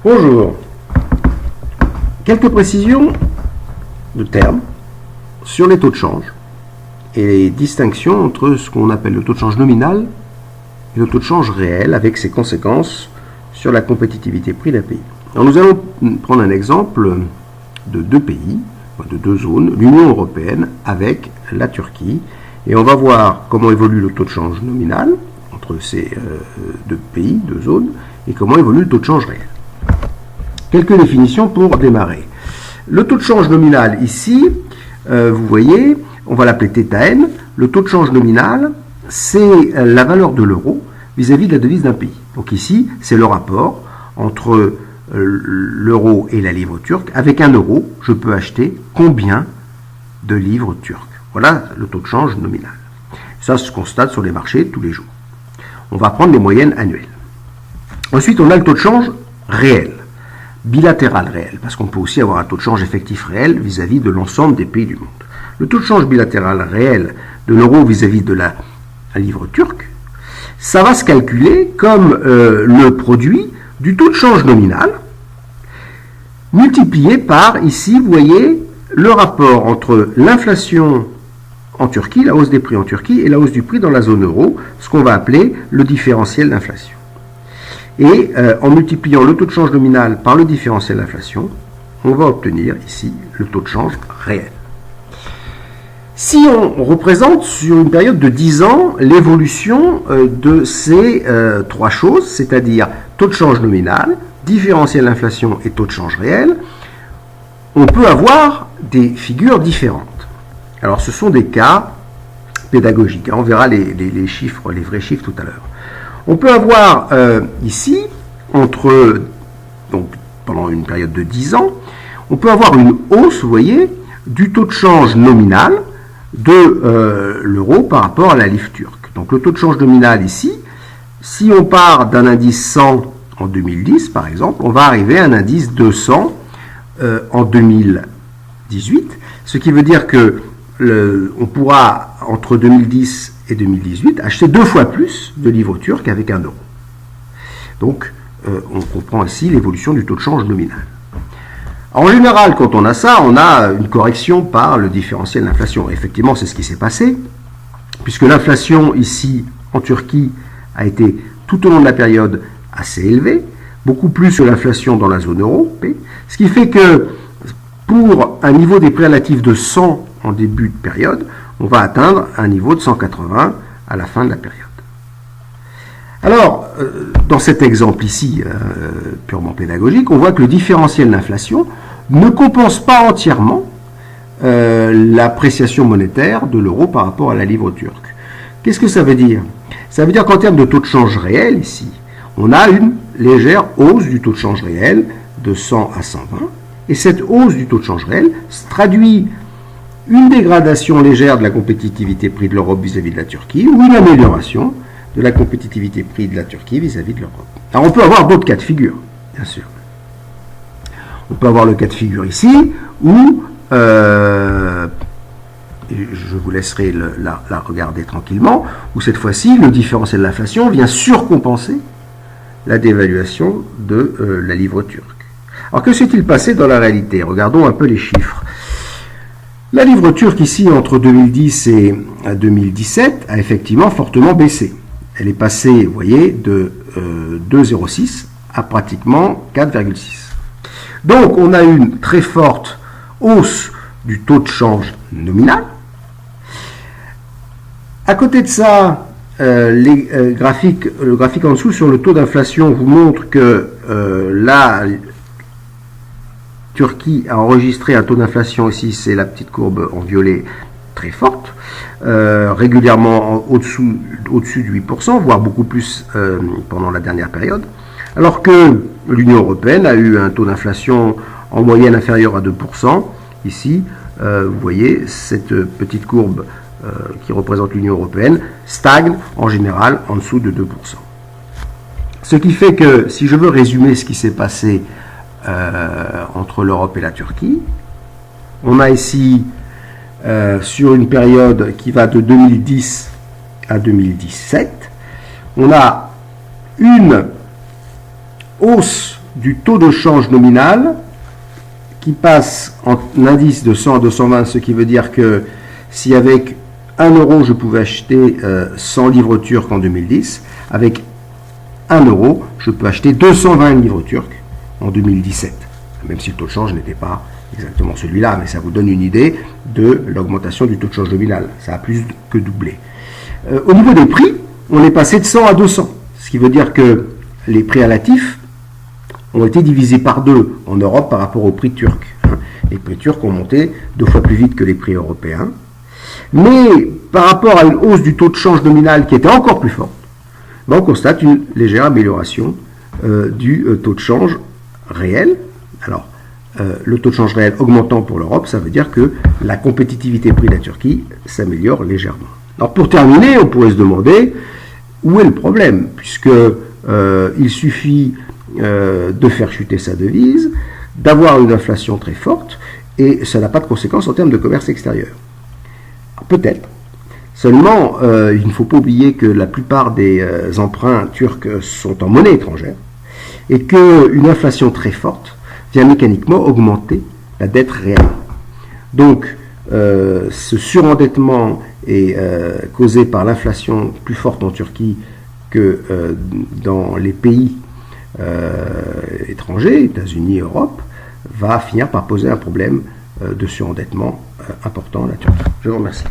Bonjour. Quelques précisions de termes sur les taux de change et les distinctions entre ce qu'on appelle le taux de change nominal et le taux de change réel avec ses conséquences sur la compétitivité prix d'un pays. Alors nous allons prendre un exemple de deux pays, de deux zones, l'Union européenne avec la Turquie, et on va voir comment évolue le taux de change nominal entre ces deux pays, deux zones, et comment évolue le taux de change réel. Quelques définitions pour démarrer. Le taux de change nominal ici, vous voyez, on va l'appeler θN. Le taux de change nominal, c'est la valeur de l'euro vis-à-vis de la devise d'un pays. Donc ici, c'est le rapport entre l'euro et la livre turque. Avec un euro, je peux acheter combien de livres turques. Voilà le taux de change nominal. Ça se constate sur les marchés tous les jours. On va prendre les moyennes annuelles. Ensuite, on a le taux de change réel, bilatéral réel, parce qu'on peut aussi avoir un taux de change effectif réel vis-à-vis de l'ensemble des pays du monde. Le taux de change bilatéral réel de l'euro vis-à-vis de la livre turque, ça va se calculer comme le produit du taux de change nominal multiplié par, ici, vous voyez, le rapport entre l'inflation en Turquie, la hausse des prix en Turquie, et la hausse du prix dans la zone euro, ce qu'on va appeler le différentiel d'inflation. Et en multipliant le taux de change nominal par le différentiel d'inflation, on va obtenir ici le taux de change réel. Si on représente sur une période de 10 ans l'évolution de ces trois choses, c'est-à-dire taux de change nominal, différentiel d'inflation et taux de change réel, on peut avoir des figures différentes. Alors ce sont des cas pédagogiques, on verra les chiffres, les vrais chiffres tout à l'heure. On peut avoir ici, pendant une période de 10 ans, on peut avoir une hausse, vous voyez, du taux de change nominal de l'euro par rapport à la livre turque. Donc le taux de change nominal ici, si on part d'un indice 100 en 2010 par exemple, on va arriver à un indice 200 en 2018, ce qui veut dire que on pourra entre 2010 et 2018 acheter 2 fois plus de livres turcs avec 1 euro. Donc on comprend ici l'évolution du taux de change nominal. En général, quand on a ça, on a une correction par le différentiel d'inflation. Effectivement, c'est ce qui s'est passé, puisque l'inflation ici en Turquie a été tout au long de la période assez élevée, beaucoup plus que l'inflation dans la zone euro, ce qui fait que pour un niveau des prix relatifs de 100 en début de période, on va atteindre un niveau de 180 à la fin de la période. Alors, dans cet exemple ici, purement pédagogique, on voit que le différentiel d'inflation ne compense pas entièrement l'appréciation monétaire de l'euro par rapport à la livre turque. Qu'est-ce que ça veut dire? Ça veut dire qu'en termes de taux de change réel, ici, on a une légère hausse du taux de change réel de 100 à 120, et cette hausse du taux de change réel traduit une dégradation légère de la compétitivité prix de l'Europe vis-à-vis de la Turquie, ou une amélioration de la compétitivité prix de la Turquie vis-à-vis de l'Europe. Alors on peut avoir d'autres cas de figure, bien sûr. On peut avoir le cas de figure ici, où, je vous laisserai la regarder tranquillement, où cette fois-ci, le différentiel de l'inflation vient surcompenser la dévaluation de la livre turque. Alors que s'est-il passé dans la réalité? Regardons un peu les chiffres. La livre turque ici, entre 2010 et 2017, a effectivement fortement baissé. Elle est passée, vous voyez, de 2,06 à pratiquement 4,6. Donc, on a une très forte hausse du taux de change nominal. À côté de ça, le graphique en dessous sur le taux d'inflation vous montre que la Turquie a enregistré un taux d'inflation, ici c'est la petite courbe en violet, très forte, régulièrement au-dessus de 8%, voire beaucoup plus pendant la dernière période, alors que l'Union européenne a eu un taux d'inflation en moyenne inférieur à 2%. Ici, vous voyez, cette petite courbe qui représente l'Union européenne stagne en général en dessous de 2%. Ce qui fait que, si je veux résumer ce qui s'est passé entre l'Europe et la Turquie, on a ici, sur une période qui va de 2010 à 2017, on a une hausse du taux de change nominal qui passe en indice de 100 à 220, ce qui veut dire que si avec 1 euro je pouvais acheter 100 livres turcs en 2010, avec 1 euro je peux acheter 220 livres turcs en 2017, même si le taux de change n'était pas exactement celui-là, mais ça vous donne une idée de l'augmentation du taux de change nominal. Ça a plus que doublé. Au niveau des prix, on est passé de 100 à 200, ce qui veut dire que les prix relatifs ont été divisés par 2 en Europe par rapport aux prix turcs. Les prix turcs ont monté 2 fois plus vite que les prix européens. Mais par rapport à une hausse du taux de change nominal qui était encore plus forte, on constate une légère amélioration du taux de change réel. Alors, le taux de change réel augmentant pour l'Europe, ça veut dire que la compétitivité prix de la Turquie s'améliore légèrement. Alors pour terminer, on pourrait se demander où est le problème, puisque il suffit de faire chuter sa devise, d'avoir une inflation très forte, et ça n'a pas de conséquences en termes de commerce extérieur. Peut-être. Seulement, il ne faut pas oublier que la plupart des emprunts turcs sont en monnaie étrangère, et qu'une inflation très forte vient mécaniquement augmenter la dette réelle. Donc, ce surendettement est causé par l'inflation plus forte en Turquie que dans les pays étrangers, États-Unis, Europe, va finir par poser un problème de surendettement important à la Turquie. Je vous remercie.